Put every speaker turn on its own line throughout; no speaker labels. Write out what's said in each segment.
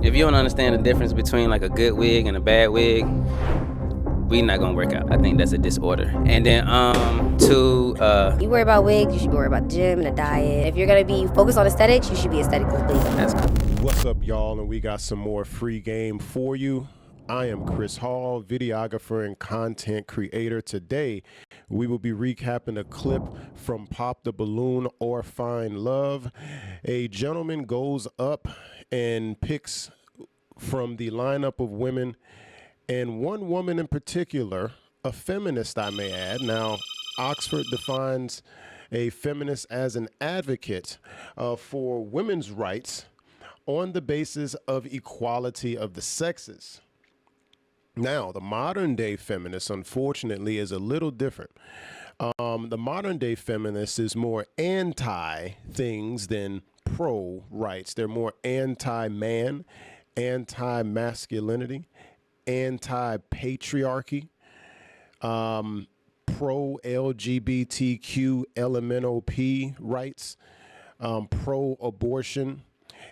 If you don't understand the difference between like a good wig and a bad wig, we not gonna work out. I think that's a disorder. And then
you worry about wigs, you should be worried about the gym and the diet. If you're gonna be focused on aesthetics, you should be aesthetically pleasing.
That's cool.
What's up, y'all? And we got some more free game for you. I am Chris Hall, videographer and content creator. Today, we will be recapping a clip from Pop the Balloon or Find Love. A gentleman goes up and picks from the lineup of women, and one woman in particular, a feminist, I may add. Now, Oxford defines a feminist as an advocate for women's rights on the basis of equality of the sexes. Now, the modern day feminist, unfortunately, is a little different. The modern day feminist is more anti things than pro rights. They're more anti-man, anti-masculinity, anti-patriarchy, pro-LGBTQ, LMNOP rights, pro-abortion.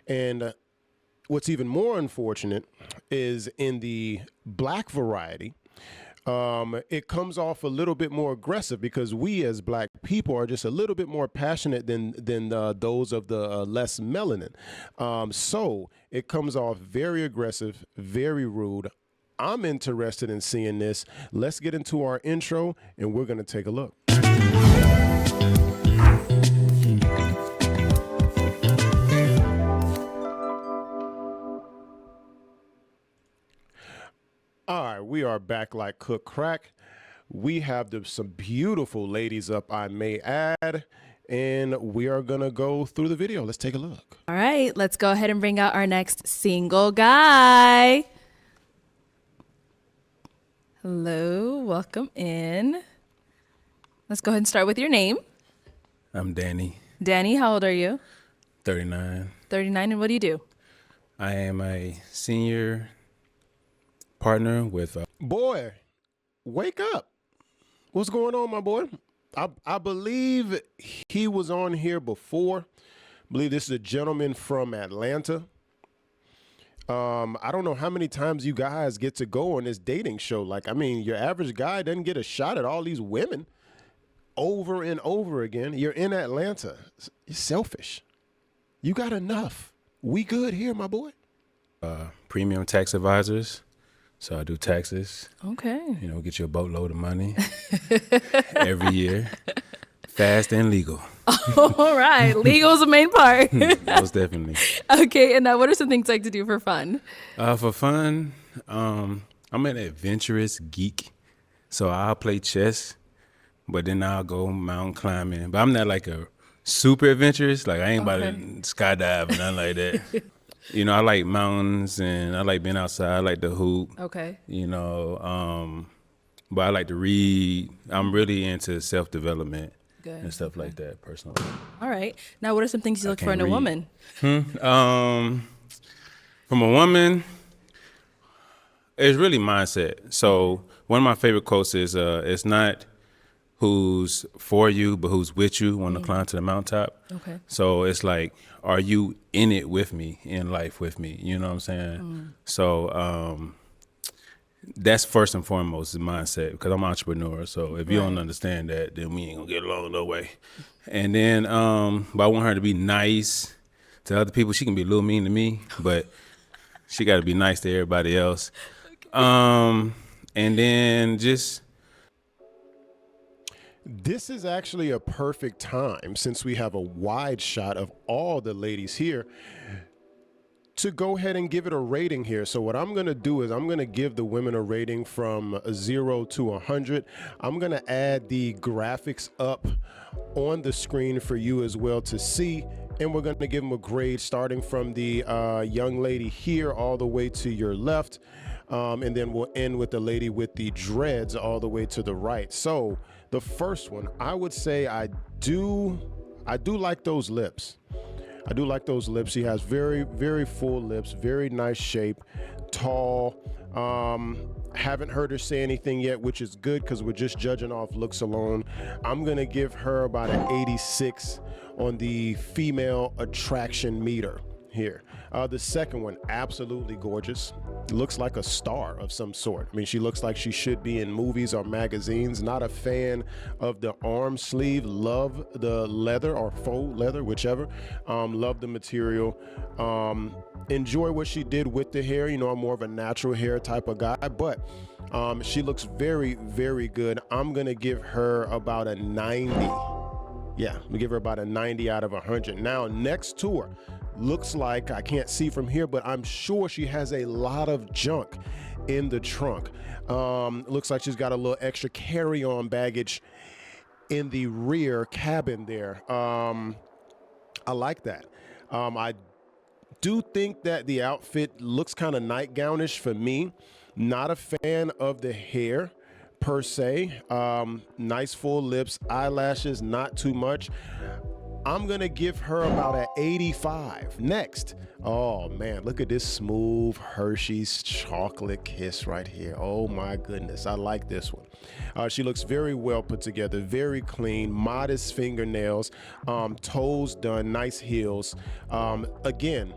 And what's even more unfortunate is in the black variety, it comes off a little bit more aggressive because we as black people are just a little bit more passionate than those of the less melanin. So it comes off very aggressive, very rude. I'm interested in seeing this. Let's get into our intro and we're going to take a look. All right, we are back like cook crack. We have some beautiful ladies up, I may add, and we are going to go through the video. Let's take a look.
All right, let's go ahead and bring out our next single guy. Hello, welcome in. Let's go ahead and start with your name.
I'm Danny.
Danny, how old are you?
39.
39, and what do you do?
I am a senior partner with
Boy, wake up. What's going on, my boy? I believe he was on here before. I believe this is a gentleman from Atlanta. I don't know how many times you guys get to go on this dating show. Like, I mean, your average guy doesn't get a shot at all these women over and over again. You're in Atlanta. You're selfish. You got enough. We good here, my boy.
premium tax advisors. So I do taxes.
Okay.
You know, get you a boatload of money every year. Fast and legal.
All right. Legal is the main part.
Most definitely.
Okay. And now what are some things you like to do for fun?
For fun, I'm an adventurous geek. So I'll play chess, but then I'll go mountain climbing. But I'm not like a super adventurous. Like I ain't about to skydive or nothing like that. You know, I like mountains and I like being outside. I like to hoop.
Okay.
You know, but I like to read. I'm really into self-development and stuff like that personally.
All right. Now, what are some things you look for in a woman?
From a woman, it's really mindset. So one of my favorite quotes is, it's not who's for you, but who's with you when to climb to the mountaintop. Okay. So it's like, are you in it with me, in life with me? You know what I'm saying? So that's first and foremost the mindset, because I'm an entrepreneur. So if you don't understand that, then we ain't gonna get along no way. And then, but I want her to be nice to other people. She can be a little mean to me, but she got to be nice to everybody else. And then just.
This is actually a perfect time, since we have a wide shot of all the ladies here, to go ahead and give it a rating here. So what I'm going to do is I'm going to give the women a rating from 0 to 100. I'm going to add the graphics up on the screen for you as well to see. And we're going to give them a grade starting from the young lady here all the way to your left. And then we'll end with the lady with the dreads all the way to the right. So the first one, I would say I do like those lips. I do like those lips. She has very, very full lips, very nice shape, tall. Haven't heard her say anything yet, which is good because we're just judging off looks alone. I'm going to give her about an 86 on the female attraction meter here. The second one, absolutely gorgeous. Looks like a star of some sort. I mean, she looks like she should be in movies or magazines. Not a fan of the arm sleeve. Love the leather or faux leather, whichever. Love the material. Enjoy what she did with the hair. You know, I'm more of a natural hair type of guy, but she looks very, very good. I'm going to give her about a 90. Yeah, we give her about a 90 out of 100. Now, next to her, looks like, I can't see from here, but I'm sure she has a lot of junk in the trunk. Looks like she's got a little extra carry-on baggage in the rear cabin there. I like that. I do think that the outfit looks kind of nightgownish for me. Not a fan of the hair per se. Nice full lips, eyelashes, not too much. I'm gonna give her about an 85. Next, oh man, look at this smooth Hershey's chocolate kiss right here. Oh my goodness, I like this one. She looks very well put together, very clean, modest fingernails, toes done, nice heels. Again,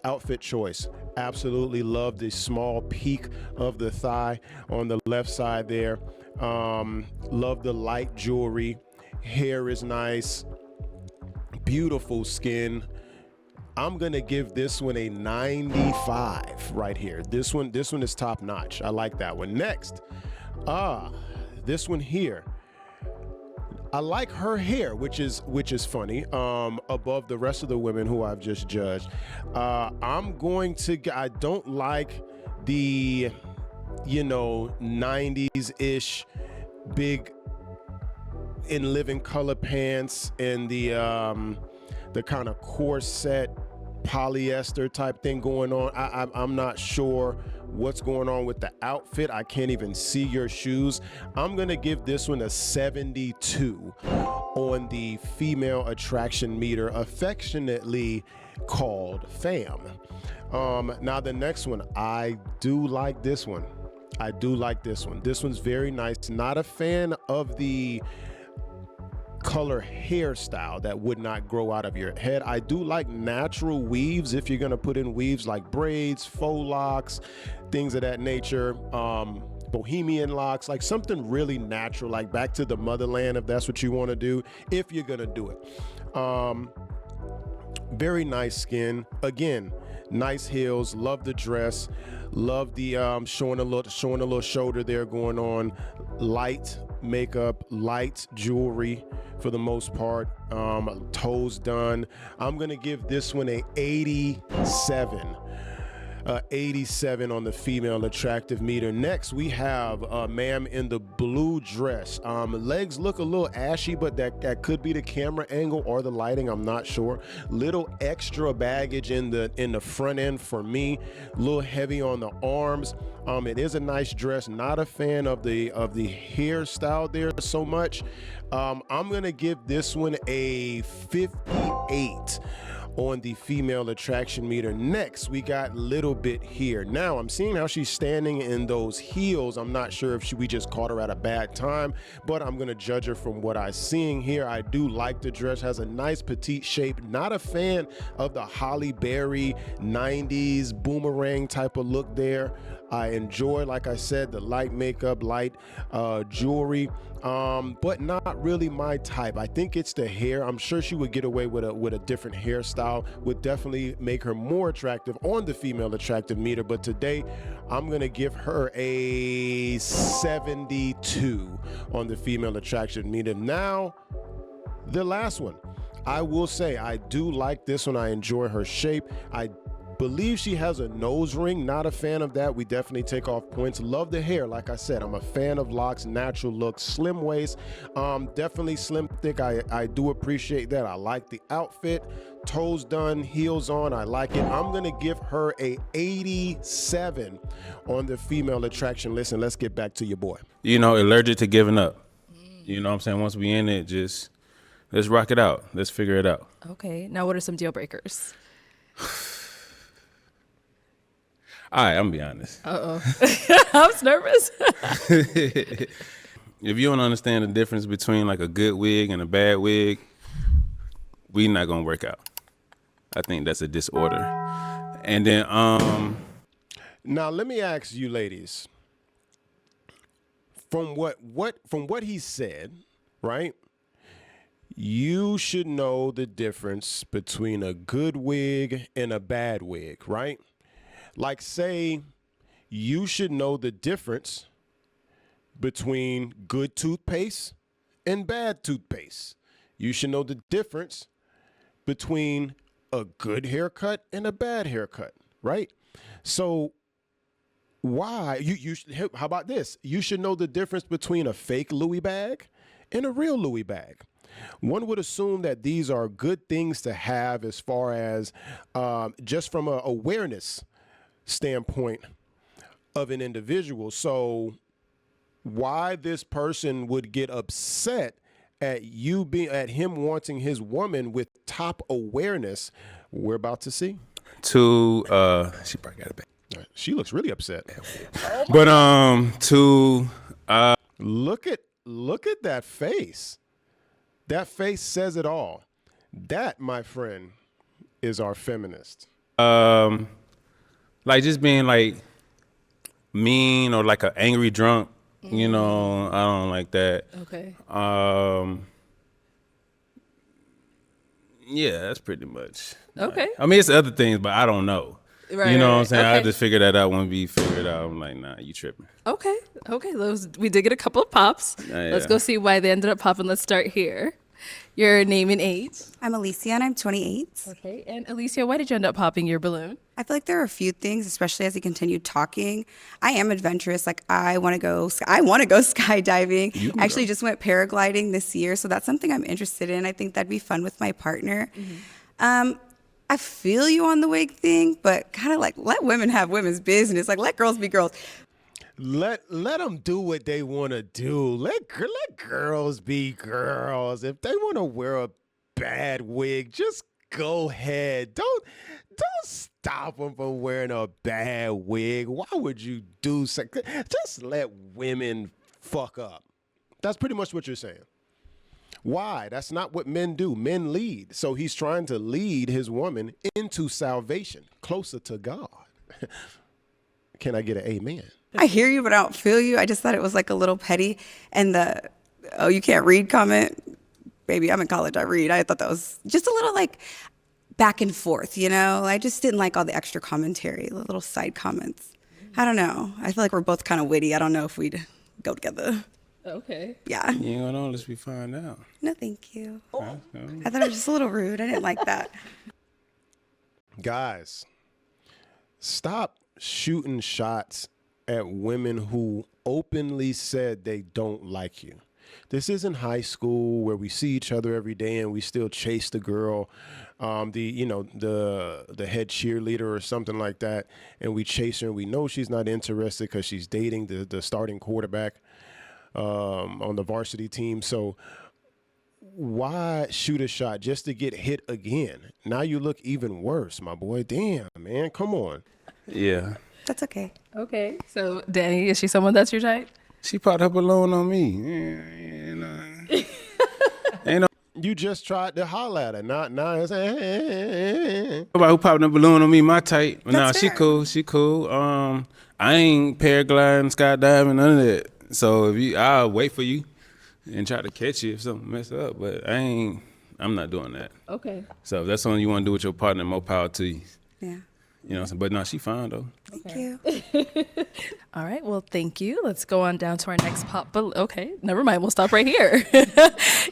outfit choice. Absolutely love the small peak of the thigh on the left side there. Love the light jewelry. Hair is nice. Beautiful skin. I'm gonna give this one a 95 right here. This one is top notch. I like that one. Next, this one here. I like her hair, which is funny. Above the rest of the women who I've just judged. I don't like the, 90s-ish big in living color pants and the kind of corset polyester type thing going on. I'm not sure what's going on with the outfit. I can't even see your shoes. I'm gonna give this one a 72 on the female attraction meter, affectionately called FAM. Now the next one, I do like this one. This one's very nice. Not a fan of the color hairstyle that would not grow out of your head. I do like natural weaves if you're gonna put in weaves like braids, faux locks, things of that nature. Bohemian locks, like something really natural, like back to the motherland if that's what you want to do, if you're gonna do it. Very nice skin. Again, nice heels. Love the dress. Love the showing a little shoulder there going on. Light makeup, light jewelry for the most part. Toes done. I'm gonna give this one a 87. 87 on the female attractive meter. Next, we have a ma'am in the blue dress. Legs look a little ashy, but that could be the camera angle or the lighting. I'm not sure. Little extra baggage in the front end for me. A little heavy on the arms. It is a nice dress. Not a fan of the hairstyle there so much. I'm gonna give this one a 58 on the female attraction meter. Next, we got Little Bit here. Now, I'm seeing how she's standing in those heels. I'm not sure if we just caught her at a bad time, but I'm gonna judge her from what I'm seeing here. I do like the dress, has a nice petite shape. Not a fan of the Holly Berry 90s boomerang type of look there. I enjoy, like I said, the light makeup, light jewelry, but not really my type. I think it's the hair. I'm sure she would get away with a different hairstyle, would definitely make her more attractive on the female attractive meter. But today, I'm gonna give her a 72 on the female attraction meter. Now, the last one. I will say I do like this one. I enjoy her shape. I believe she has a nose ring. Not a fan of that. We definitely take off points. Love the hair. Like I said, I'm a fan of locks, natural look, slim waist, definitely slim thick. I do appreciate that. I like the outfit. Toes done, heels on. I like it. I'm gonna give her a 87 on the female attraction. Listen, let's get back to your boy.
Allergic to giving up. You know what I'm saying? Once we in it, just let's rock it out. Let's figure it out.
Okay. Now, what are some deal breakers?
All right, I'm gonna be honest.
I'm nervous.
If you don't understand the difference between like a good wig and a bad wig, we not gonna work out. I think that's a disorder. And then
Now let me ask you, ladies. From what he said, right? You should know the difference between a good wig and a bad wig, right? Like, say you should know the difference between good toothpaste and bad toothpaste. You should know the difference between a good haircut and a bad haircut, right? So why how about this? You should know the difference between a fake Louis bag and a real Louis bag. One would assume that these are good things to have as far as just from a awareness standpoint of an individual. So why this person would get upset at him wanting his woman with top awareness, we're about to see.
to she probably got it back.
She looks really upset.
But to
Look at that face. That face says it all. That, my friend, is our feminist.
like just being like mean or like an angry drunk, you know, I don't like that.
Okay.
Yeah, that's pretty much.
Okay.
I mean, it's other things, but I don't know.
Right,
You know what I'm
right.
saying? I
Okay.
just figured that out when we figured out. I'm like, nah, you tripping.
Okay. We did get a couple of pops.
Yeah.
Let's go see why they ended up popping. Let's start here. Your name and age.
I'm Alicia and I'm 28.
Okay. And Alicia, why did you end up popping your balloon?
I feel like there are a few things, especially as he continued talking. I am adventurous. Like I want to go skydiving. I actually just went paragliding this year, so that's something I'm interested in. I think that'd be fun with my partner. I feel you on the wig thing, but kind of like let women have women's business. Like let girls be girls.
Let them do what they want to do. Let girls be girls. If they want to wear a bad wig, just go ahead. Don't stop them from wearing a bad wig. Why would you do something? Just let women fuck up. That's pretty much what you're saying. Why? That's not what men do. Men lead. So he's trying to lead his woman into salvation, closer to God. Can I get an amen?
I hear you, but I don't feel you. I just thought it was like a little petty. And the, oh, you can't read comment. Baby, I'm in college. I read. I thought that was just a little like back and forth, you know? I just didn't like all the extra commentary, the little side comments. I don't know. I feel like we're both kind of witty. I don't know if we'd go together.
Okay.
Yeah.
You ain't gonna know unless we find out.
No, thank you.
Okay.
I thought it was just a little rude. I didn't like that.
Guys, stop shooting shots at women who openly said they don't like you. This isn't high school where we see each other every day and we still chase the girl, the head cheerleader or something like that, and we chase her and we know she's not interested because she's dating the starting quarterback on the varsity team. So why shoot a shot just to get hit again? Now you look even worse, my boy. Damn, man, come on.
Yeah.
That's okay.
Okay. So, Danny, is she someone that's your type?
She popped up alone on me. Yeah, ain't no
You just tried to holler at her. Now it's
nobody who popped a balloon on me, my type. But nah,
That's
she
fair.
cool. She cool. I ain't paragliding, skydiving, none of that. So I'll wait for you and try to catch you if something mess up. But I'm not doing that.
Okay.
So if that's something you want to do with your partner, more power to you.
Yeah.
You know what I'm saying? But no, she fine though.
Thank you.
All right. Well, thank you. Let's go on down to our next pop. Okay. Never mind. We'll stop right here.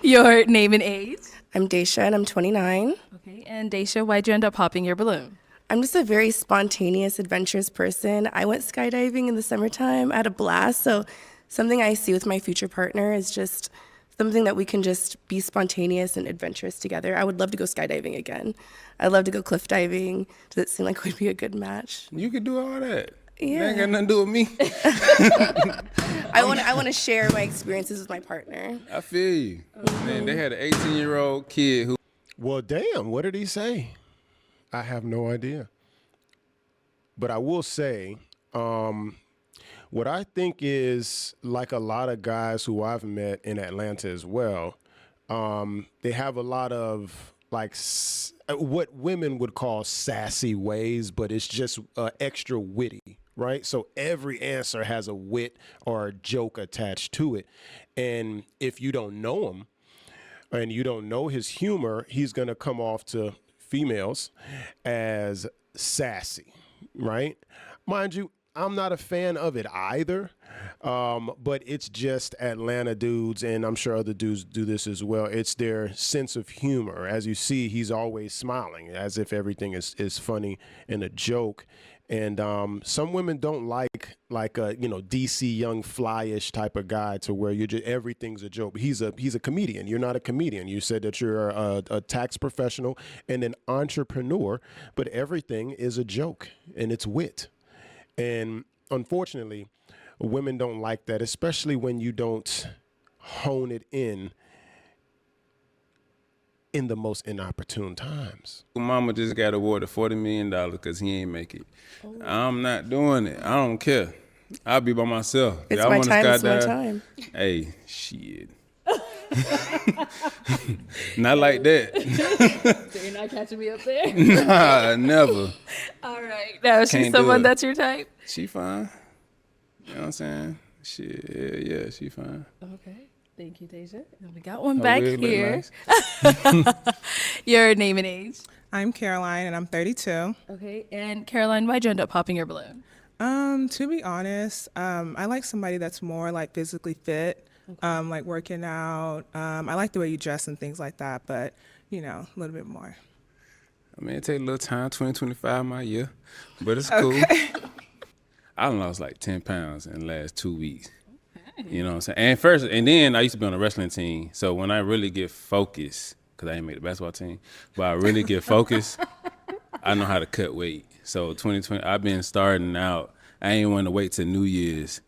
Your name and age.
I'm Daisha and I'm 29.
Okay. And Daisha, why'd you end up popping your balloon?
I'm just a very spontaneous, adventurous person. I went skydiving in the summertime. I had a blast. So something I see with my future partner is just something that we can just be spontaneous and adventurous together. I would love to go skydiving again. I'd love to go cliff diving. Does it seem like we'd be a good match?
You can do all that.
Yeah.
That ain't got nothing to do with me.
I want to share my experiences with my partner.
I feel you. Man, they had an 18-year-old kid who
Well, damn, what did he say? I have no idea. But I will say, what I think is like a lot of guys who I've met in Atlanta as well, they have a lot of like what women would call sassy ways, but it's just extra witty, right? So every answer has a wit or a joke attached to it. And if you don't know him and you don't know his humor, he's going to come off to females as sassy, right? Mind you, I'm not a fan of it either, but it's just Atlanta dudes, and I'm sure other dudes do this as well. It's their sense of humor. As you see, he's always smiling, as if everything is funny and a joke. And some women don't like a DC Young Flyish type of guy to where everything's a joke. He's a comedian. You're not a comedian. You said that you're a tax professional and an entrepreneur, but everything is a joke and it's wit. And unfortunately, women don't like that, especially when you don't hone it in the most inopportune times.
Mama just got awarded $40 million because he ain't make it. I'm not doing it. I don't care. I'll be by myself.
It's
Y'all
my
wanna
time. It's my
skydive?
time.
Hey, shit. Not like that.
So you're not catching me up there?
Nah, never.
All right. Now, is she
Can't do
someone
it.
that's your type?
She fine. You know what I'm saying? Shit, yeah, she fine.
Okay. Thank you, Deja. And we got one
Her
back
wig look
here.
nice.
Your name and age.
I'm Caroline, and I'm 32.
Okay. And Caroline, why'd you end up popping your balloon?
To be honest, I like somebody that's more like physically fit, like working out. I like the way you dress and things like that, but a little bit more.
I mean, it take a little time, 2025 my year, but it's cool. I done lost like 10 pounds in the last 2 weeks. You know what I'm saying? And then I used to be on a wrestling team. So when I really get focused, because I ain't made the basketball team, but I really get focused, I know how to cut weight. So 2020, I've been starting out. I ain't want to wait till New Year's.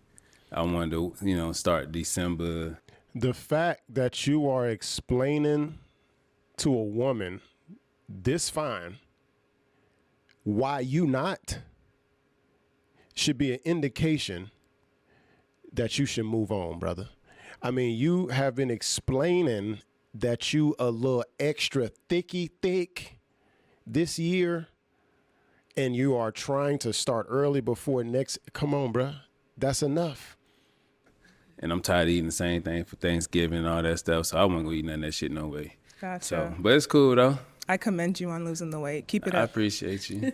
I wanted to, start December.
The fact that you are explaining to a woman this fine why you not should be an indication that you should move on, brother. I mean, you have been explaining that you a little extra thick this year, and you are trying to start early before next. Come on, bruh. That's enough.
And I'm tired of eating the same thing for Thanksgiving and all that stuff, so I won't go eat none of that shit no way.
Gotcha.
So, but it's cool, though.
I commend you on losing the weight. Keep it
I
up.
appreciate you.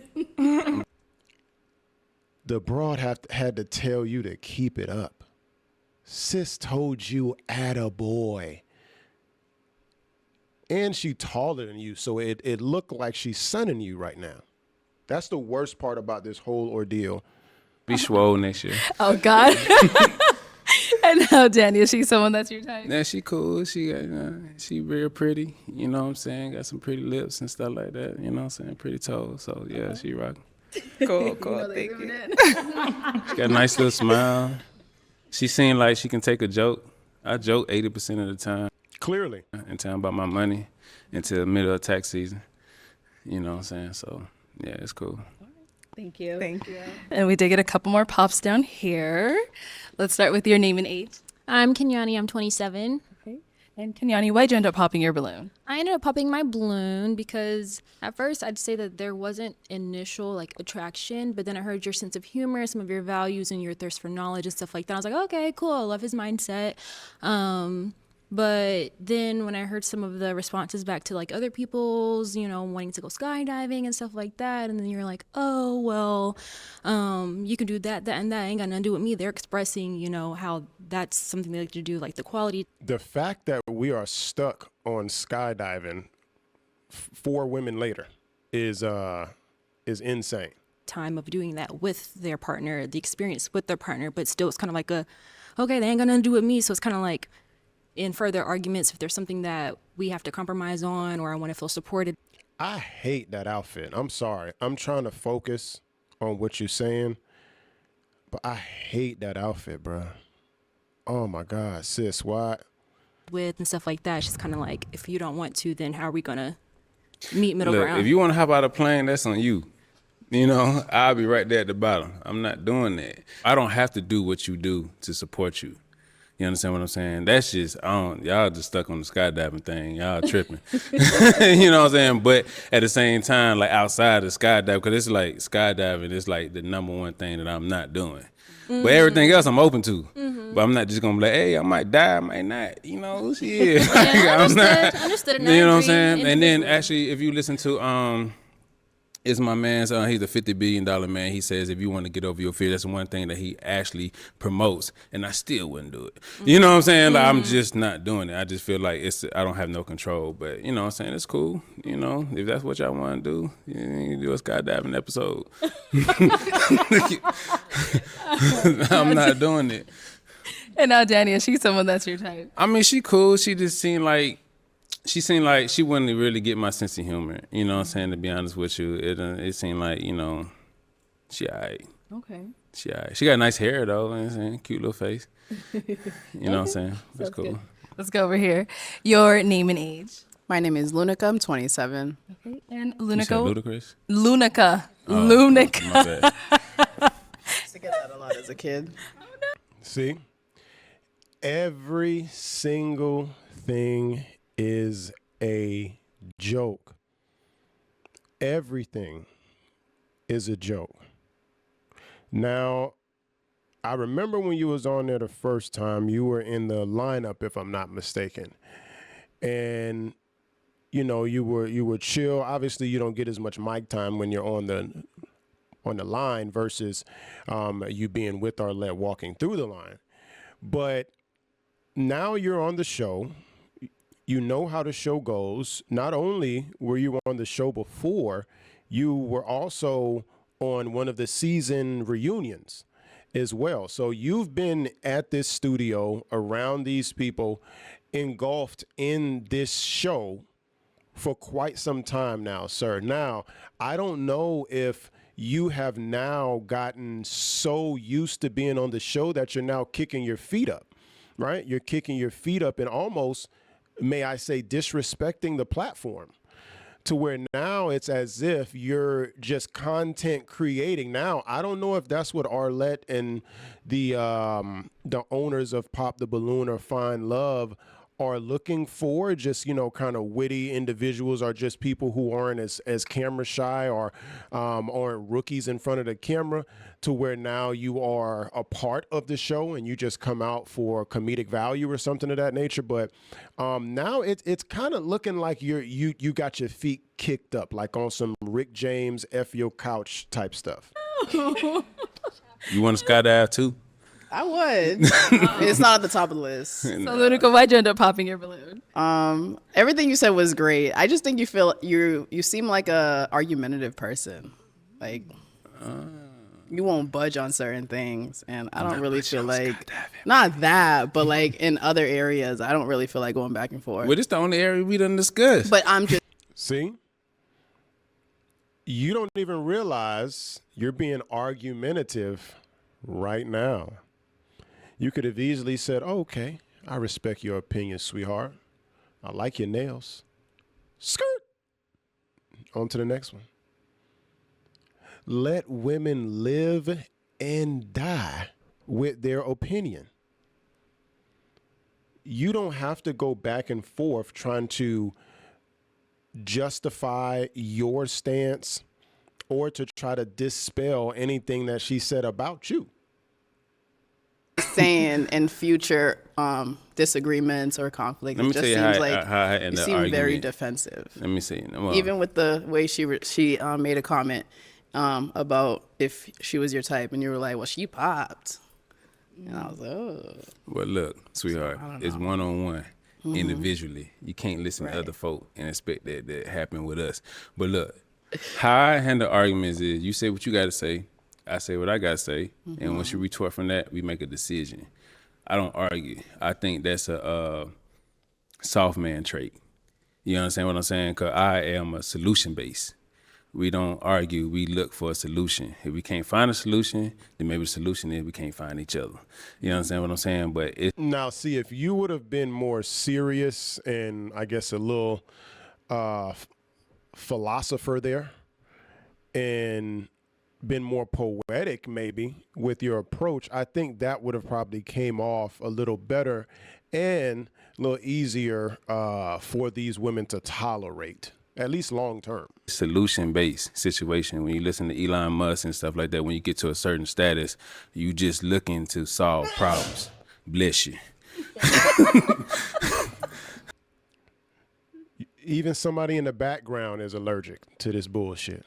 The broad had to tell you to keep it up. Sis told you attaboy. And she taller than you, so it looked like she's sunning you right now. That's the worst part about this whole ordeal.
Be swole next year.
Oh, God. And now, Danny, is she someone that's your type?
Yeah, she cool. She got, she real pretty. You know what I'm saying? Got some pretty lips and stuff like that. You know what I'm saying? Pretty toes. So, yeah, she rocking.
Cool. Thank you.
She got a nice little smile. She seemed like she can take a joke. I joke 80% of the time.
Clearly.
In time about my money until the middle of tax season. You know what I'm saying? So, yeah, it's cool.
Thank you.
Thank you.
And we did get a couple more pops down here. Let's start with your name and age.
I'm Kenyani. I'm 27.
Okay. And Kenyani, why'd you end up popping your balloon?
I ended up popping my balloon because at first I'd say that there wasn't initial attraction, but then I heard your sense of humor, some of your values, and your thirst for knowledge and stuff like that. I was like, okay, cool. I love his mindset. But then when I heard some of the responses back to other people's, wanting to go skydiving and stuff like that, and then you're like, oh, well, you can do that, and that ain't got nothing to do with me. They're expressing, how that's something they like to do, the quality.
The fact that we are stuck on skydiving 4 women later is insane.
Time of doing that with their partner, the experience with their partner, but still it's kind of okay, they ain't got nothing to do with me. So it's kind of in further arguments, if there's something that we have to compromise on or I want to feel supported.
I hate that outfit. I'm sorry. I'm trying to focus on what you're saying, but I hate that outfit, bro. Oh my God, sis, why?
With and stuff like that, it's just kind of if you don't want to, then how are we going to meet middle
Look,
ground?
if you want to hop out of a plane, that's on you. I'll be right there at the bottom. I'm not doing that. I don't have to do what you do to support you. You understand what I'm saying? That's just, y'all just stuck on the skydiving thing. Y'all tripping. You know what I'm saying? But at the same time, like outside of skydiving, because it's like skydiving is like the number one thing that I'm not doing. But everything else I'm open to. But I'm not just gonna be like, hey, I might die, I might not. You know, shit.
Understood. And
You know what I'm
I agree
saying? And then
individually.
actually, if you listen to it's my man's, he's a $50 billion man. He says if you want to get over your fear, that's one thing that he actually promotes, and I still wouldn't do it. You know what I'm saying? Like, I'm just not doing it. I just feel like I don't have no control. But you know what I'm saying? It's cool. You know, if that's what y'all want to do, you do a skydiving episode. I'm not doing it.
And now, Danny, is she someone that's your type?
I mean, she cool. She just seemed like she wouldn't really get my sense of humor. You know what I'm saying? To be honest with you, it seemed like, you know, she all right.
Okay.
She all right. She got nice hair though. You know what I'm saying? Cute little face. You know what I'm saying? That's cool.
Good. Let's go over here. Your name and age.
My name is Lunica. I'm 27.
Okay. And
You said
Lunica.
Ludacris?
Lunica.
Oh,
Lunica.
my bad.
I used to get that a lot as a kid.
See, every single thing is a joke. Everything is a joke. Now, I remember when you was on there the first time, you were in the lineup, if I'm not mistaken. And you know, you were chill. Obviously, you don't get as much mic time when you're on the line versus you being with Arlette walking through the line. But now you're on the show. You know how the show goes. Not only were you on the show before, you were also on one of the season reunions as well. So you've been at this studio around these people, engulfed in this show for quite some time now, sir. Now, I don't know if you have now gotten so used to being on the show that you're now kicking your feet up, right? You're kicking your feet up and almost, may I say, disrespecting the platform, to where now it's as if you're just content creating. Now, I don't know if that's what Arlette and the owners of Pop the Balloon or Find Love are looking for, just, you know, kind of witty individuals, or just people who aren't as camera shy or aren't rookies in front of the camera, to where now you are a part of the show and you just come out for comedic value or something of that nature. But now it's kind of looking like you got your feet kicked up, like on some Rick James F your couch type stuff.
You want to skydive too?
I would. It's not at the top of the list.
So, Lunica, why'd you end up popping your balloon?
Everything you said was great. I just think you seem like a argumentative person. Like you won't budge on certain things, and I don't really feel like not that, but like in other areas, I don't really feel like going back and forth.
Well, it's the only area we done discussed.
But I'm just
See? You don't even realize you're being argumentative right now. You could have easily said, oh, okay, I respect your opinion, sweetheart. I like your nails. Skirt. On to the next one. Let women live and die with their opinion. You don't have to go back and forth trying to justify your stance or to try to dispel anything that she said about you.
saying in future disagreements or conflict,
Let me
it just
tell you
seems
how
like
I end
you
the
seem very
argument.
defensive.
Let me see. Well,
Even with the way she made a comment about if she was your type, and you were like, well, she popped. And I was like, oh.
well, look, sweetheart, it's one-on-one. Individually, you can't listen to other folk and expect that happen with us. But look, how I handle arguments is you say what you got to say, I say what I got to say, and once you retort from that, we make a decision. I don't argue. I think that's a soft man trait. You understand what I'm saying? Because I am a solution based. We don't argue, we look for a solution. If we can't find a solution, then maybe the solution is we can't find each other. You understand what I'm saying? But it's
Now, see, if you would have been more serious and I guess a little philosopher there, and been more poetic maybe with your approach, I think that would have probably came off a little better and a little easier for these women to tolerate, at least long term.
Solution-based situation. When you listen to Elon Musk and stuff like that, when you get to a certain status, you just looking to solve problems. Bless you.
Even somebody in the background is allergic to this bullshit.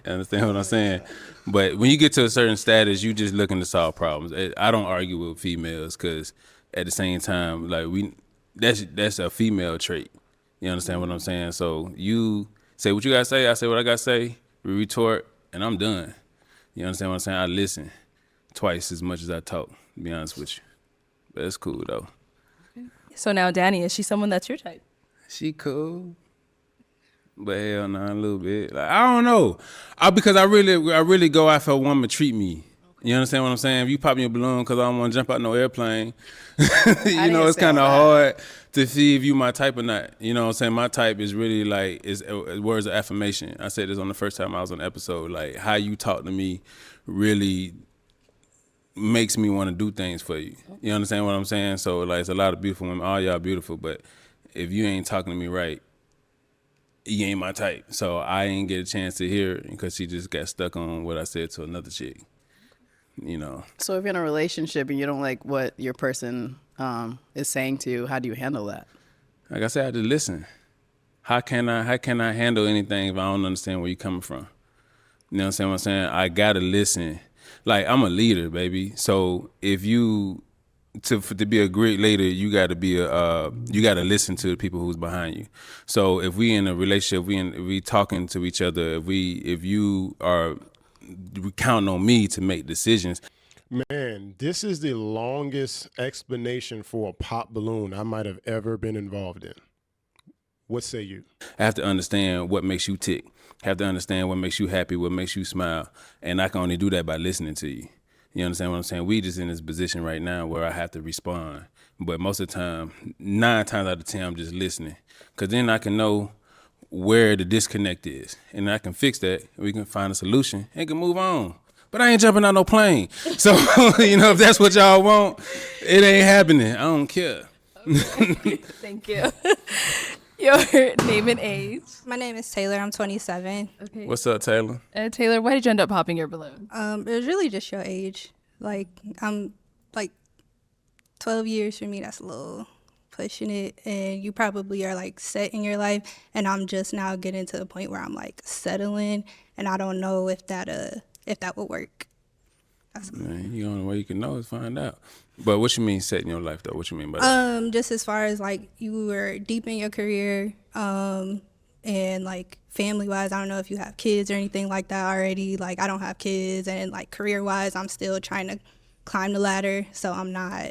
Understand what I'm saying? But when you get to a certain status, you just looking to solve problems. I don't argue with females because at the same time, like that's a female trait. You understand what I'm saying? So you say what you gotta say, I say what I gotta say, we retort, and I'm done. You understand what I'm saying? I listen twice as much as I talk, to be honest with you. But it's cool though.
So now, Danny, is she someone that's your type?
She cool. But hell no, a little bit. Like, I don't know. Because I really go after a woman treat me. You understand what I'm saying? If you pop me a balloon because I don't want to jump out no airplane, you know, it's kind of hard to see if you my type or not. You know what I'm saying? My type is really like, is words of affirmation. I said this on the first time I was on the episode. Like, how you talk to me really makes me want to do things for you. You understand what I'm saying? So, like, it's a lot of beautiful women. All y'all beautiful, but if you ain't talking to me right, you ain't my type. So I ain't get a chance to hear it because she just got stuck on what I said to another chick. You know.
So if you're in a relationship and you don't like what your person is saying to you, how do you handle that?
Like I said, I just listen. How can I handle anything if I don't understand where you're coming from? You know what I'm saying? I gotta listen. Like, I'm a leader, baby. So if you to be a great leader, you gotta be you gotta listen to the people who's behind you. So if we in a relationship, we talking to each other, if you are counting on me to make decisions.
Man, this is the longest explanation for a pop balloon I might have ever been involved in. What say you?
I have to understand what makes you tick. I have to understand what makes you happy, what makes you smile. And I can only do that by listening to you. You understand what I'm saying? We just in this position right now where I have to respond. But most of the time, 9 times out of 10, I'm just listening. Because then I can know where the disconnect is. And I can fix that. We can find a solution and can move on. But I ain't jumping out no plane. So, you know, if that's what y'all want, it ain't happening. I don't care.
Okay. Thank you. Your name and age.
My name is Taylor. I'm 27.
Okay.
What's up, Taylor?
Taylor, why did you end up popping your balloon?
It was really just your age. Like, I'm like 12 years for me. That's a little pushing it. And you probably are like set in your life. And I'm just now getting to the point where I'm like settling. And I don't know if that would work.
Man, the only way you can know is find out. But what you mean setting your life though? What you mean by that?
Just as far as like you were deep in your career, and like family wise, I don't know if you have kids or anything like that already. Like, I don't have kids, and like career wise, I'm still trying to climb the ladder, so I'm not.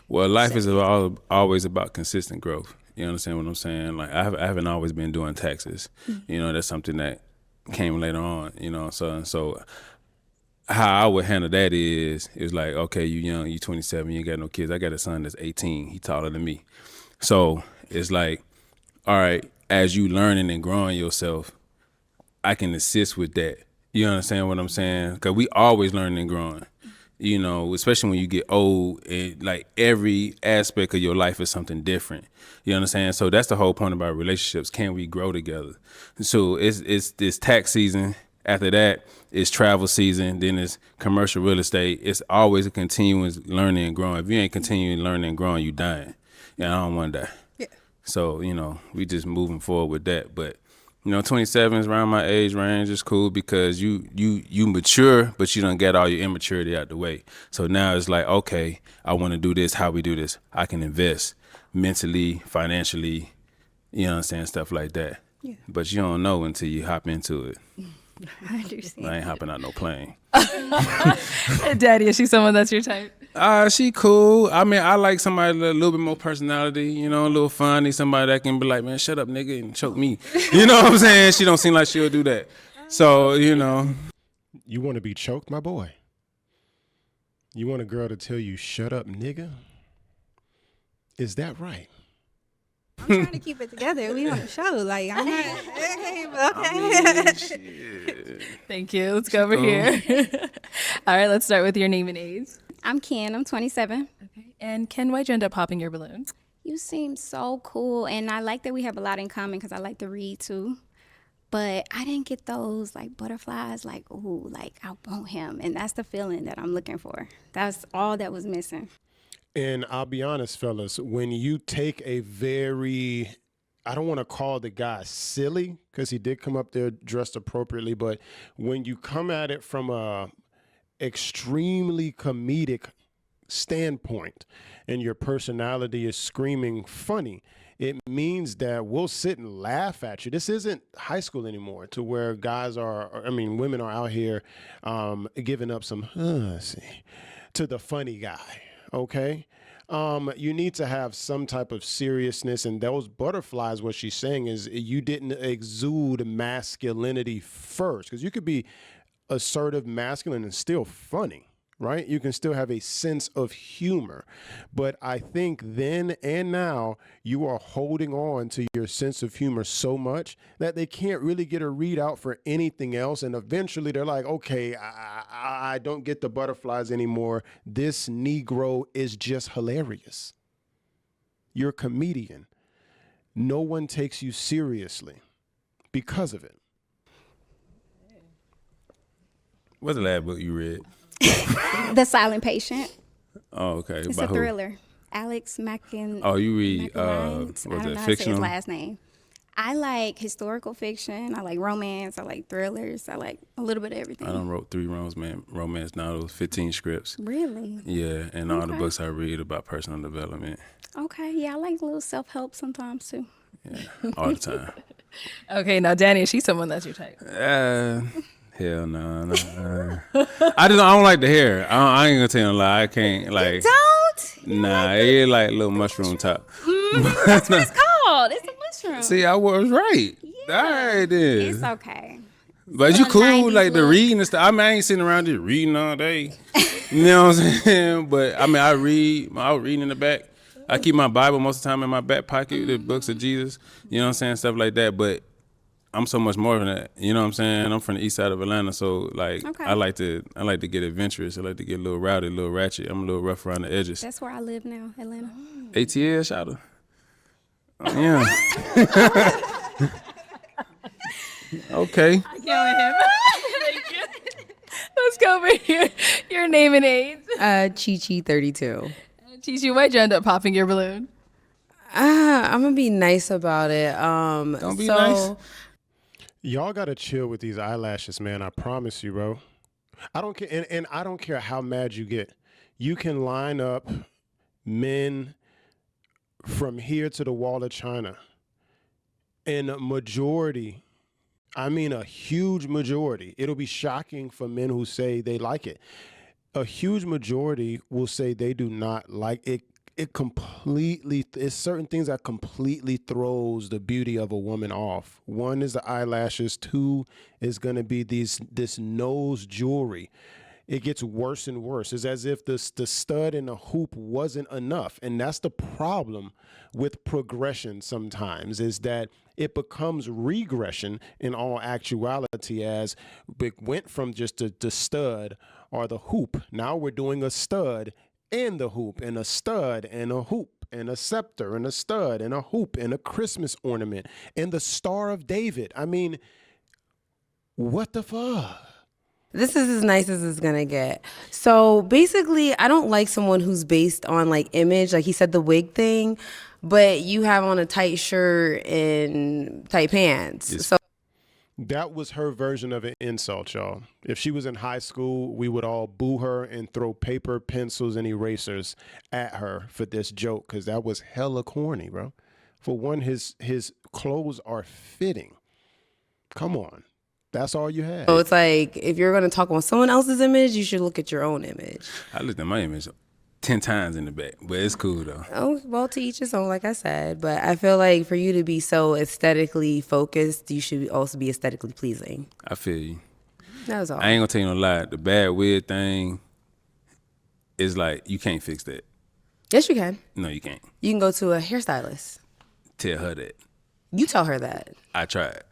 Well, life is always about consistent growth. You understand what I'm saying? Like, I haven't always been doing taxes. Mm-hmm. You know, that's something that came later on. You know, so how I would handle that is like, okay, you young, you 27, you ain't got no kids. I got a son that's 18. He taller than me. So it's like, all right, as you learning and growing yourself, I can assist with that. You understand what I'm saying? Because we always learning and growing. You know, especially when you get old, and like every aspect of your life is something different. You understand? So that's the whole point about relationships. Can we grow together? So it's this tax season. After that, it's travel season. Then it's commercial real estate. It's always a continuous learning and growing. If you ain't continuing learning and growing, you dying. Yeah, I don't want to die. Yeah. So, you know, we just moving forward with that. But, you know, 27 is around my age range. It's cool because you mature, but you done get all your immaturity out the way. So now it's like, okay, I want to do this. How we do this? I can invest mentally, financially, you understand, stuff like that. Yeah. But you don't know until you hop into it.
I understand.
I ain't hopping out no plane.
Daddy, is she someone that's your type?
She cool. I mean, I like somebody with a little bit more personality, you know, a little funny, somebody that can be like, man, shut up, nigga, and choke me. You know what I'm saying? She don't seem like she'll do that. So, you know.
You want to be choked, my boy? You want a girl to tell you, shut up, nigga? Is that right?
I'm trying to keep it together. We on the show. Like, I'm not. Okay.
I mean, shit.
Thank you. Let's go over here. All right, let's start with your name and age.
I'm Ken. I'm 27.
Okay. And Ken, why'd you end up popping your balloon?
You seem so cool, and I like that we have a lot in common because I like to read too. But I didn't get those like butterflies, like, ooh, like I want him. And that's the feeling that I'm looking for. That's all that was missing.
And I'll be honest, fellas, when you take a very, I don't want to call the guy silly because he did come up there dressed appropriately, but when you come at it from a extremely comedic standpoint and your personality is screaming funny, it means that we'll sit and laugh at you. This isn't high school anymore to where women are out here giving up some hussy to the funny guy, okay? You need to have some type of seriousness, and those butterflies, what she's saying is you didn't exude masculinity first, because you could be assertive, masculine, and still funny, right? You can still have a sense of humor. But I think then and now you are holding on to your sense of humor so much that they can't really get a read out for anything else. And eventually they're like, okay, I don't get the butterflies anymore. This Negro is just hilarious. You're a comedian. No one takes you seriously because of it.
What's the last book you read?
The Silent Patient.
Oh, okay.
It's
By
a
who?
thriller. Alex Mackin.
Oh, you read,
McIntyre. I
was
don't know
it
how to say
fictional?
his last name. I like historical fiction. I like romance. I like thrillers. I like a little bit of everything.
I done wrote 3 romance novels, 15 scripts.
Really?
Yeah, and all the
Okay.
books I read about personal development.
Okay. Yeah, I like a little self-help sometimes too.
Yeah, all the time.
Okay, now Danny, is she someone that's your type?
Hell no. I don't like the hair. I ain't gonna tell you a lie. I can't like.
Don't?
Nah, it like a little mushroom top.
That's what it's called. It's a mushroom.
See, I was right.
Yeah.
All right, then.
It's okay.
But you
Little
cool,
90s
like the
look.
reading and stuff. I mean, I ain't sitting around just reading all day. You know what I'm saying? But I mean, I was reading in the back. I keep my Bible most of the time in my back pocket, the books of Jesus. You know what I'm saying? Stuff like that. But I'm so much more than that. You know what I'm saying? I'm from the east side of Atlanta, so like
Okay.
I like to get adventurous. I like to get a little rowdy, a little ratchet. I'm a little rough around the edges.
That's where I live now, Atlanta.
ATL, shout out. Yeah. Okay.
Let's go over here. Your name and age.
Chi-Chi 32.
Chichi, why'd you end up popping your balloon?
I'm gonna be nice about it.
Don't be nice.
Y'all gotta chill with these eyelashes, man. I promise you, bro. I don't care, and I don't care how mad you get. You can line up men from here to the wall of China, and a majority, I mean a huge majority, it'll be shocking for men who say they like it. A huge majority will say they do not like it. It completely, it's certain things that completely throws the beauty of a woman off. One is the eyelashes. 2 is going to be this nose jewelry. It gets worse and worse. It's as if the stud and the hoop wasn't enough. And that's the problem with progression sometimes, is that it becomes regression in all actuality, as it went from just the stud or the hoop. Now we're doing a stud and the hoop, and a stud and a hoop, and a scepter and a stud and a hoop and a Christmas ornament and the Star of David. I mean, what the fuck?
This is as nice as it's gonna get. So basically, I don't like someone who's based on like image. Like he said, the wig thing, but you have on a tight shirt and tight pants.
Yes.
So
That was her version of an insult, y'all. If she was in high school, we would all boo her and throw paper, pencils, and erasers at her for this joke, because that was hella corny, bro. For one, his clothes are fitting. Come on. That's all you had.
it's like, if you're gonna talk on someone else's image, you should look at your own image.
I looked at my image 10 times in the back, but it's cool though.
Oh, well, to each his own, like I said. But I feel like for you to be so aesthetically focused, you should also be aesthetically pleasing.
I feel you.
That was all.
I ain't gonna tell you no lie. The bad wig thing is like, you can't fix that.
Yes, you can.
No, you can't.
You can go to a hairstylist.
Tell her that.
You tell her that.
I tried.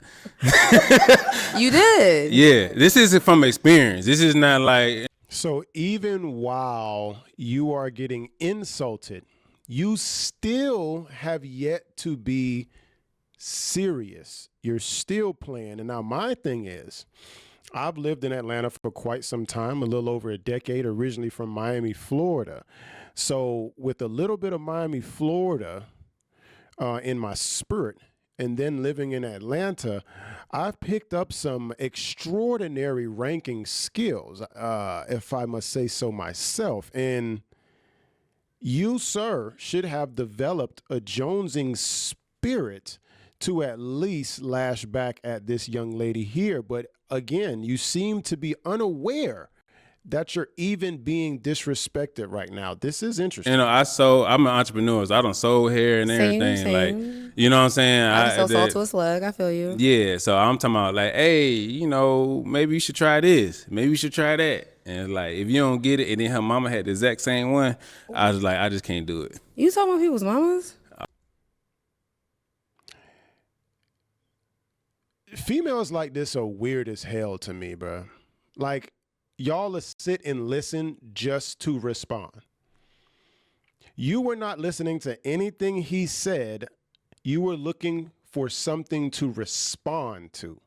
You did.
Yeah, this is from experience. This is not like.
So even while you are getting insulted, you still have yet to be serious. You're still playing. And now my thing is, I've lived in Atlanta for quite some time, a little over a decade, originally from Miami, Florida. So with a little bit of Miami, Florida in my spirit, and then living in Atlanta, I've picked up some extraordinary ranking skills, if I must say so myself. And you, sir, should have developed a jonesing spirit to at least lash back at this young lady here. But again, you seem to be unaware that you're even being disrespected right now. This is interesting.
You know, I'm an entrepreneur, so I done sold hair and everything.
Same.
Like, you know what I'm saying?
I just sell salt to a slug. I feel you.
Yeah, so I'm talking about like, hey, you know, maybe you should try this. Maybe you should try that. And like, if you don't get it, and then her mama had the exact same one, I was like, I just can't do it.
You talking about people's mamas?
Females like this are weird as hell to me, bro. Like, y'all will sit and listen just to respond. You were not listening to anything he said. You were looking for something to respond to.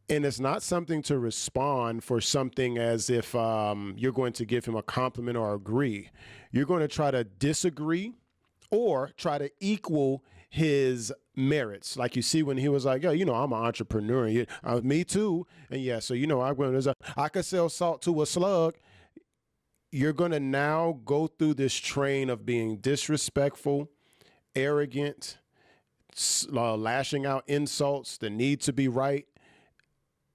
And it's not something to respond for something as if you're going to give him a compliment or agree. You're going to try to disagree or try to equal his merits. Like you see when he was like, yo, you know, I'm an entrepreneur. Me too. And yeah, so, you know, I could sell salt to a slug. You're going to now go through this train of being disrespectful, arrogant, lashing out insults, the need to be right.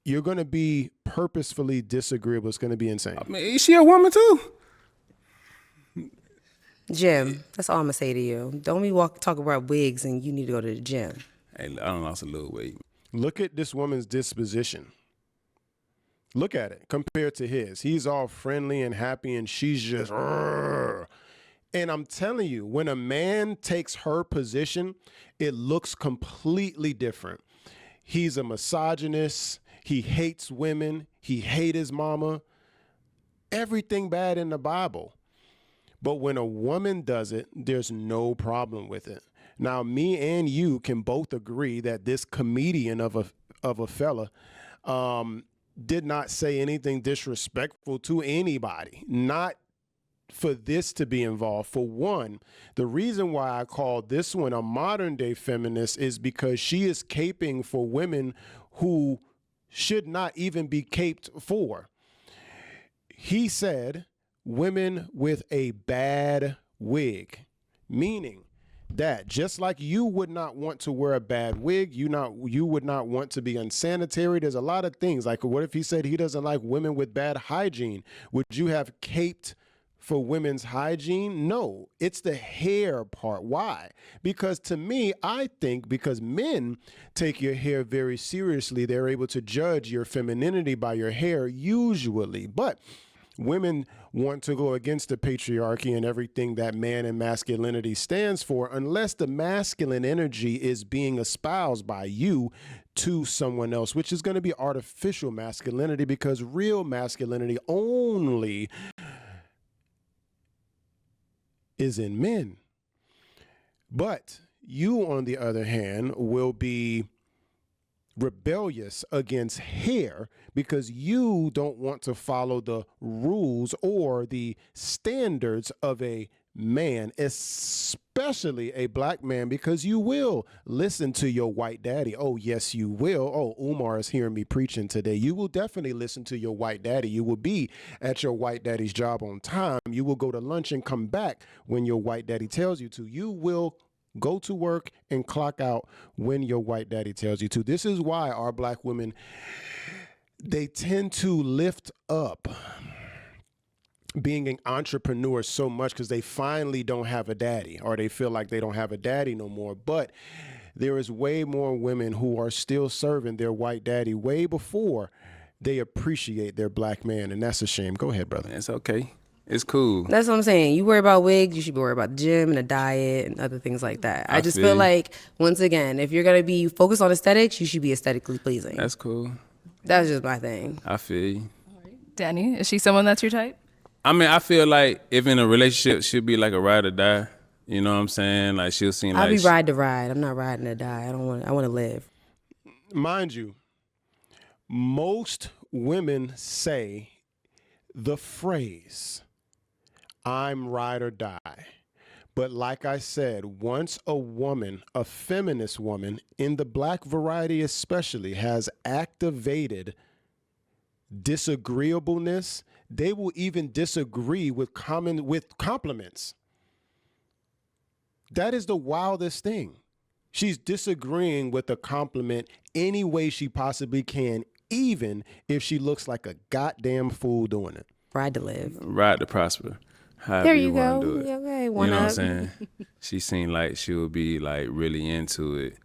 You're going to be purposefully disagreeable. It's going to be insane.
I mean, is she a woman too?
Gym. That's all I'm gonna say to you. Don't be talk about wigs and you need to go to the gym.
Hey, I done lost a little weight.
Look at this woman's disposition. Look at it compared to his. He's all friendly and happy and she's just, "Rrr." And I'm telling you, when a man takes her position, it looks completely different. He's a misogynist. He hates women. He hates his mama. Everything bad in the Bible. But when a woman does it, there's no problem with it. Now, me and you can both agree that this comedian of a fella did not say anything disrespectful to anybody. Not for this to be involved. For one, the reason why I call this one a modern day feminist is because she is caping for women who should not even be caped for. He said, women with a bad wig, meaning that just like you would not want to wear a bad wig, you would not want to be unsanitary. There's a lot of things. Like, what if he said he doesn't like women with bad hygiene? Would you have caped for women's hygiene? No, it's the hair part. Why? Because to me, I think because men take your hair very seriously, they're able to judge your femininity by your hair usually. But women want to go against the patriarchy and everything that man and masculinity stands for, unless the masculine energy is being espoused by you to someone else, which is going to be artificial masculinity, because real masculinity only is in men. But you, on the other hand, will be rebellious against hair because you don't want to follow the rules or the standards of a man, especially a black man, because you will listen to your white daddy. Oh, yes, you will. Oh, Umar is hearing me preaching today. You will definitely listen to your white daddy. You will be at your white daddy's job on time. You will go to lunch and come back when your white daddy tells you to. You will go to work and clock out when your white daddy tells you to. This is why our black women, they tend to lift up being an entrepreneur so much because they finally don't have a daddy, or they feel like they don't have a daddy no more. But there is way more women who are still serving their white daddy way before they appreciate their black man, and that's a shame. Go ahead, brother.
It's okay. It's cool.
That's what I'm saying. You worry about wigs, you should be worried about the gym and the diet and other things like that. I just
feel
feel
you.
like, once again, if you're going to be focused on aesthetics, you should be aesthetically pleasing.
That's cool.
That's just my thing.
I feel you.
Danny, is she someone that's your type?
I mean, I feel like if in a relationship, she'll be like a ride or die. You know what I'm saying? Like she'll seem
I'll
like
be ride to ride. I'm not riding to die. I want to live.
Mind you, most women say the phrase, I'm ride or die. But like I said, once a woman, a feminist woman, in the black variety especially, has activated disagreeableness, they will even disagree with compliments. That is the wildest thing. She's disagreeing with a compliment any way she possibly can, even if she looks like a goddamn fool doing it.
Ride to live.
ride to prosper. However
There you
want
go.
to do it.
Okay,
you
one
know what I'm
up.
saying? She seemed like she would be like really into it.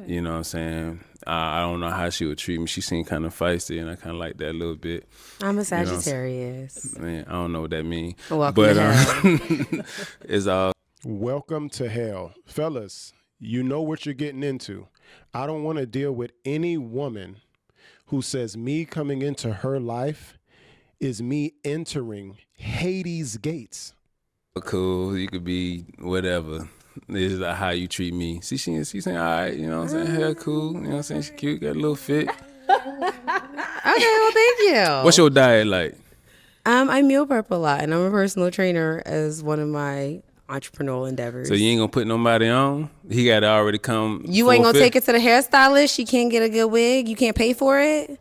You know what I'm saying? I don't know how she would treat me. She seemed kind of feisty, and I kind of like that a little bit.
I'm a
You know what I'm
Sagittarius.
Man, I don't know what that means.
Welcome
But
to hell.
it's all
Welcome to hell. Fellas, you know what you're getting into. I don't want to deal with any woman who says me coming into her life is me entering Hades' gates.
cool. You could be whatever. This is how you treat me. See, she's saying, all right, you know what I'm saying? Hair cool. You know what I'm saying? She cute, got a little fit.
Okay, well, thank you.
What's your diet like?
I meal prep a lot, and I'm a personal trainer as one of my entrepreneurial endeavors.
So you ain't gonna put nobody on? He got to already come.
You ain't
full
gonna
fit?
take it to the hairstylist? She can't get a good wig? You can't pay for it?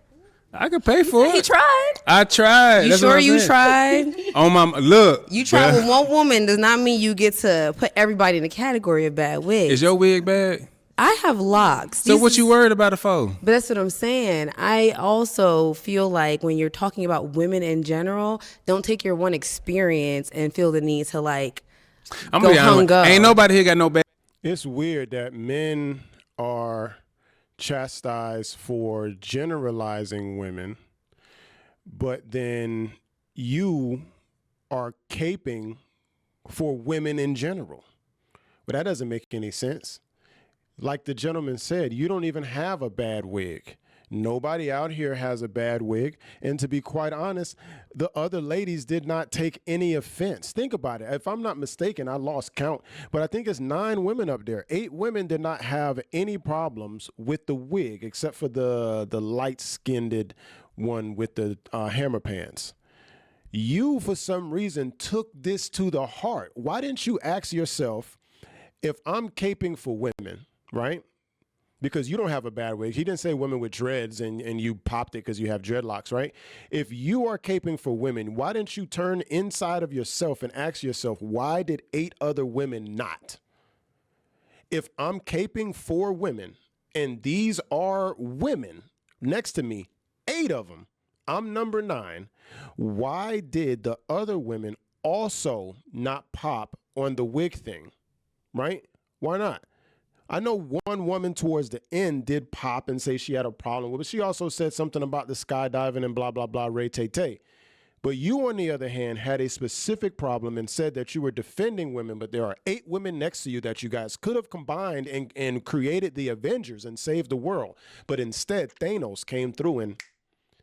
I could pay for it.
He tried.
I tried.
You
That's
sure
what I'm
you
saying.
tried?
On my look.
You tried
bruh.
with one woman does not mean you get to put everybody in the category of bad wigs.
Is your wig bad?
I have locks.
So what you worried about it for?
But that's what I'm saying. I also feel like when you're talking about women in general, don't take your one experience and feel the need to like
I'm
go
gonna be honest.
hung up.
Ain't nobody here got no bad.
It's weird that men are chastised for generalizing women, but then you are caping for women in general. But that doesn't make any sense. Like the gentleman said, you don't even have a bad wig. Nobody out here has a bad wig. And to be quite honest, the other ladies did not take any offense. Think about it. If I'm not mistaken, I lost count, but I think it's 9 women up there. 8 women did not have any problems with the wig, except for the light-skinned one with the hammer pants. You, for some reason, took this to the heart. Why didn't you ask yourself, if I'm caping for women, right? Because you don't have a bad wig. He didn't say women with dreads and you popped it because you have dreadlocks, right? If you are caping for women, why didn't you turn inside of yourself and ask yourself, why did 8 other women not? If I'm caping for women and these are women next to me, 8 of them, I'm number 9, why did the other women also not pop on the wig thing, right? Why not? I know one woman towards the end did pop and say she had a problem with it. She also said something about the skydiving and blah, blah, blah, ray, tay, tay. But you, on the other hand, had a specific problem and said that you were defending women, but there are 8 women next to you that you guys could have combined and created the Avengers and saved the world. But instead, Thanos came through and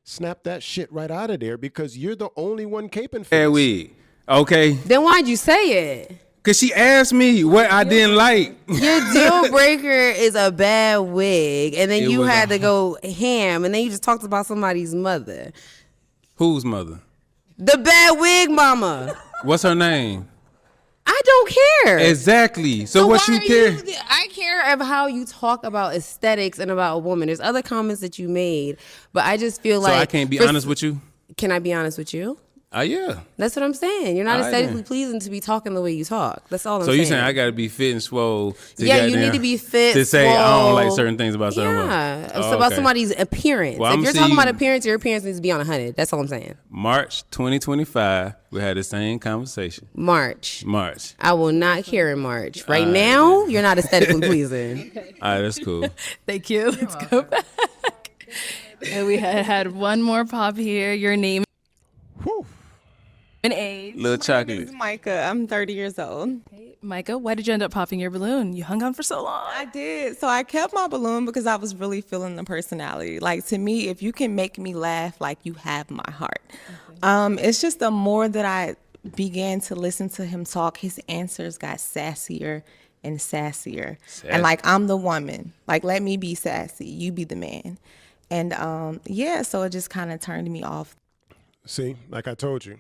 snapped that shit right out of there because you're the only one caping for
Bad
this.
wig. Okay.
Then why'd you say it?
Cause she asked me what I didn't like.
Your deal breaker is a bad wig, and then
It
you
was
had
a-
to go ham, and then you just talked about somebody's mother.
Whose mother?
The bad wig mama.
What's her name?
I don't care.
Exactly. So what
why
you
are
care?
I care of how you talk about aesthetics and about a woman. There's other comments that you made, but I just feel
So
like
I can't be
for-
honest with you?
Can I be honest with you?
Yeah.
That's what I'm saying. You're not
All right,
aesthetically
then.
pleasing to be talking the way you talk. That's all I'm
So
saying.
you saying I gotta be fit and swole? To
Yeah, you
goddamn-
need to be fit,
to say I don't like
swole.
certain things about certain women.
Yeah, it's
Oh,
about
okay.
somebody's appearance.
Well,
if
I'ma
you're
see
talking about
you-
appearance, your appearance needs to be on 100. That's all I'm saying.
March 2025, we had the same conversation.
March.
I
will not care in March. Right
All right,
now, you're not aesthetically pleasing.
All right, that's cool.
Thank you. Let's go back. And we had one more pop here. Your name.
Whew.
An age.
Little chocolate.
Micah. I'm 30 years old.
Micah, why did you end up popping your balloon? You hung on for so long.
I did. So I kept my balloon because I was really feeling the personality. Like, to me, if you can make me laugh, like, you have my heart. It's just the more that I began to listen to him talk, his answers got sassier and sassier. And like, I'm the woman. Like, let me be sassy. You be the man. And yeah, so it just kind of turned me off.
See, like I told you,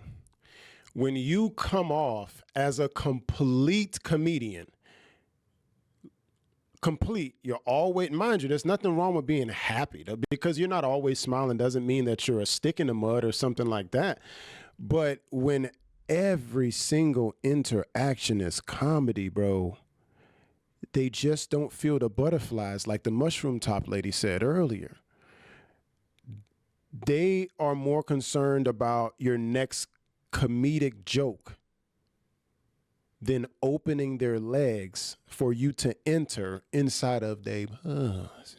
when you come off as a complete comedian, you're always, mind you, there's nothing wrong with being happy. Because you're not always smiling doesn't mean that you're a stick in the mud or something like that. But when every single interaction is comedy, bro, they just don't feel the butterflies, like the mushroom top lady said earlier. They are more concerned about your next comedic joke than opening their legs for you to enter inside of their pussy.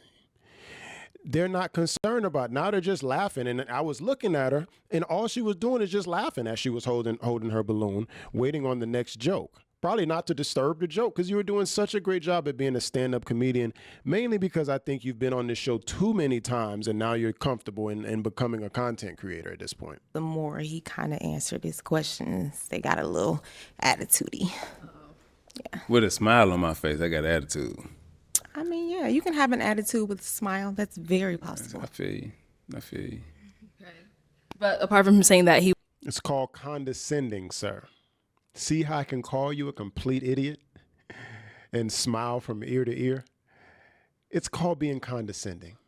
They're not concerned about it. Now they're just laughing. And I was looking at her, and all she was doing is just laughing as she was holding her balloon, waiting on the next joke. Probably not to disturb the joke, because you were doing such a great job at being a stand-up comedian, mainly because I think you've been on this show too many times, and now you're comfortable in becoming a content creator at this point.
The more he kind of answered his questions, they got a little attitude-y. Yeah.
With a smile on my face, I got attitude.
I mean, yeah, you can have an attitude with a smile. That's very possible.
I feel you. Okay.
But apart from him saying that,
It's called condescending, sir. See how I can call you a complete idiot and smile from ear to ear? It's called being condescending.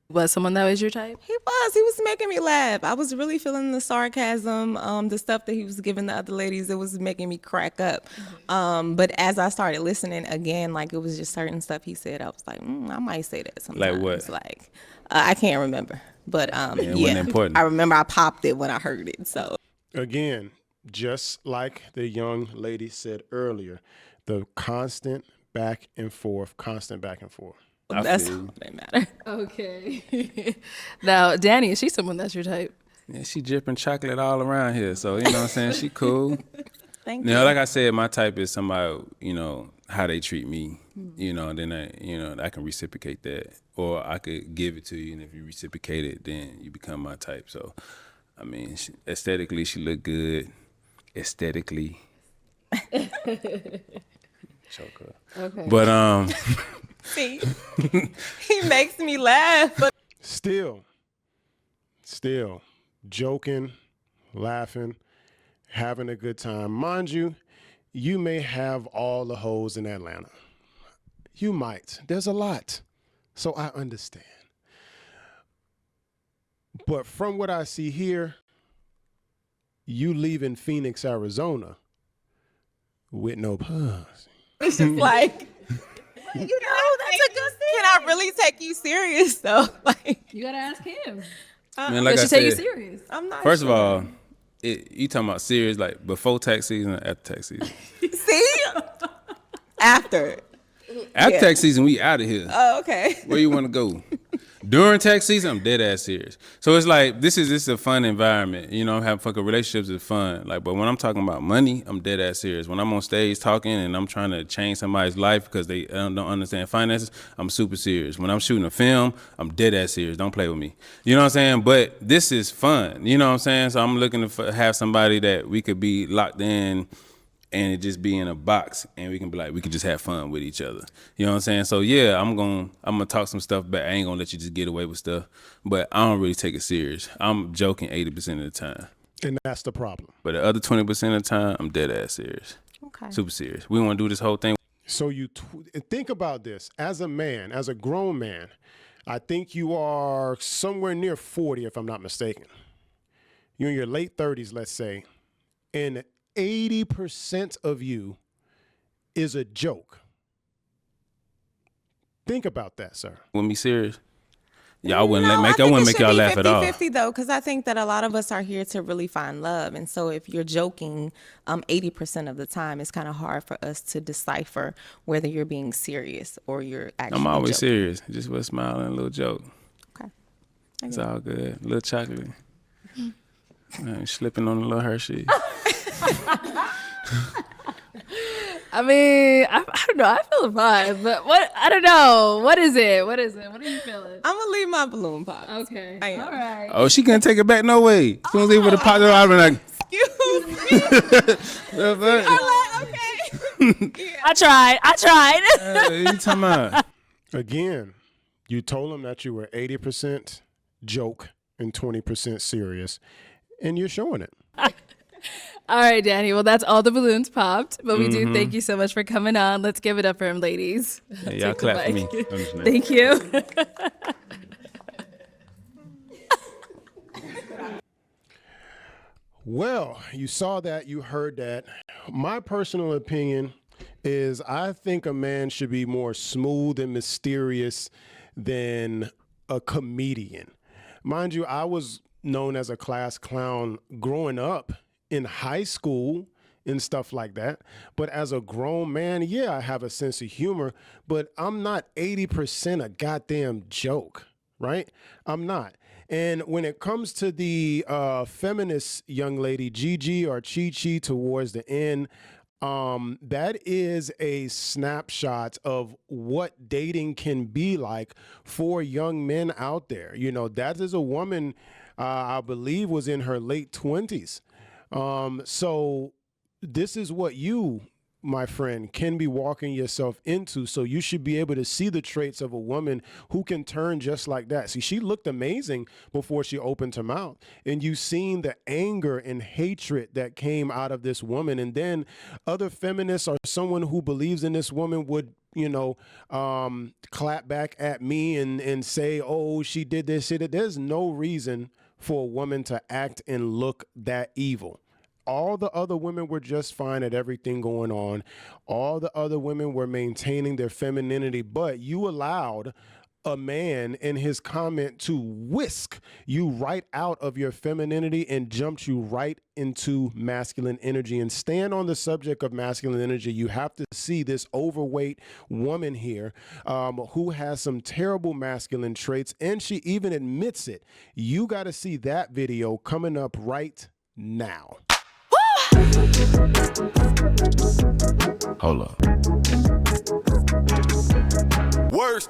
was someone that was your type?
He was making me laugh. I was really feeling the sarcasm, the stuff that he was giving the other ladies. It was making me crack up. But as I started listening again, like it was just certain stuff he said, I was like, I might say that sometimes.
Like what?
Like, I can't remember. But
it wasn't important.
I remember I popped it when I heard it. So
again, just like the young lady said earlier, the constant back and forth.
That's all that matter. Okay. Now, Danny, is she someone that's your type?
Yeah, she dripping chocolate all around here. So, you know what I'm saying? She cool.
Thank you.
Now, like I said, my type is somebody, how they treat me, then I can reciprocate that. Or I could give it to you, and if you reciprocate it, then you become my type. So, I mean, aesthetically, she look good. Aesthetically. Choker. Okay. But,
See, he makes me laugh. But
Still, joking, laughing, having a good time. Mind you, you may have all the hoes in Atlanta. You might. There's a lot. So I understand. But from what I see here, you leaving Phoenix, Arizona with no pussy.
it's just like, that's a good thing. Can I really take you serious though? Like,
You gotta ask him.
man, like
Does
I
she take you
said,
serious?
I'm not
first
sure.
of all, you talking about serious, like before tax season or after tax season?
See? After.
After tax season, we out of here.
Oh, okay.
Where you want to go? During tax season, I'm dead ass serious. So it's like this is a fun environment. I'm having fucking relationships is fun. Like, but when I'm talking about money, I'm dead ass serious. When I'm on stage talking and I'm trying to change somebody's life because they don't understand finances, I'm super serious. When I'm shooting a film, I'm dead ass serious. Don't play with me. You know what I'm saying? But this is fun. You know what I'm saying? So I'm looking to have somebody that we could be locked in and it just be in a box and we can be like, we can just have fun with each other. You know what I'm saying? So yeah, I'm gonna talk some stuff back. I ain't gonna let you just get away with stuff. But I don't really take it serious. I'm joking 80% of the time.
And that's the problem.
But the other 20% of the time, I'm dead ass serious.
Okay.
Super serious. We wanna do this whole thing.
So think about this. As a man, as a grown man, I think you are somewhere near 40, if I'm not mistaken. You're in your late 30s, let's say, and 80% of you is a joke. Think about that, sir.
When me serious, I wouldn't make y'all laugh at all.
50-50 though, because I think that a lot of us are here to really find love. And so if you're joking 80% of the time, it's kind of hard for us to decipher whether you're being serious or you're actually
I'm always
joking.
serious. Just with a smile and a little joke.
Okay.
It's all good. A little chocolate. Slipping on a little Hershey.
I mean, I don't know. I feel the vibe, but what? I don't know. What is it? What is it? What are you feeling?
I'm gonna leave my balloon pop.
Okay.
I am.
All right.
Oh, she can't take it back no way. As soon as they would have popped it, I'd be like,
Excuse me. Okay.
I tried.
you talking about?
Again, you told him that you were 80% joke and 20% serious, and you're showing it.
All right, Danny. Well, that's all the balloons popped, but we do thank you so much for coming on. Let's give it up for him, ladies.
Yeah, y'all
Take the
clap for me.
mic. Thank you.
Well, you saw that, you heard that. My personal opinion is I think a man should be more smooth and mysterious than a comedian. Mind you, I was known as a class clown growing up in high school and stuff like that. But as a grown man, yeah, I have a sense of humor, but I'm not 80% a goddamn joke, right? I'm not. And when it comes to the feminist young lady, Gigi or Chi-Chi towards the end, that is a snapshot of what dating can be like for young men out there. You know, that is a woman, I believe, was in her late 20s. So this is what you, my friend, can be walking yourself into. So you should be able to see the traits of a woman who can turn just like that. See, she looked amazing before she opened her mouth. And you've seen the anger and hatred that came out of this woman. And then other feminists or someone who believes in this woman would, you know, clap back at me and say, oh, she did this, shit. There's no reason for a woman to act and look that evil. All the other women were just fine at everything going on. All the other women were maintaining their femininity, but you allowed a man in his comment to whisk you right out of your femininity and jumped you right into masculine energy. And stand on the subject of masculine energy, you have to see this overweight woman here who has some terrible masculine traits, and she even admits it. You got to see that video coming up right now.
Hold up. Worst.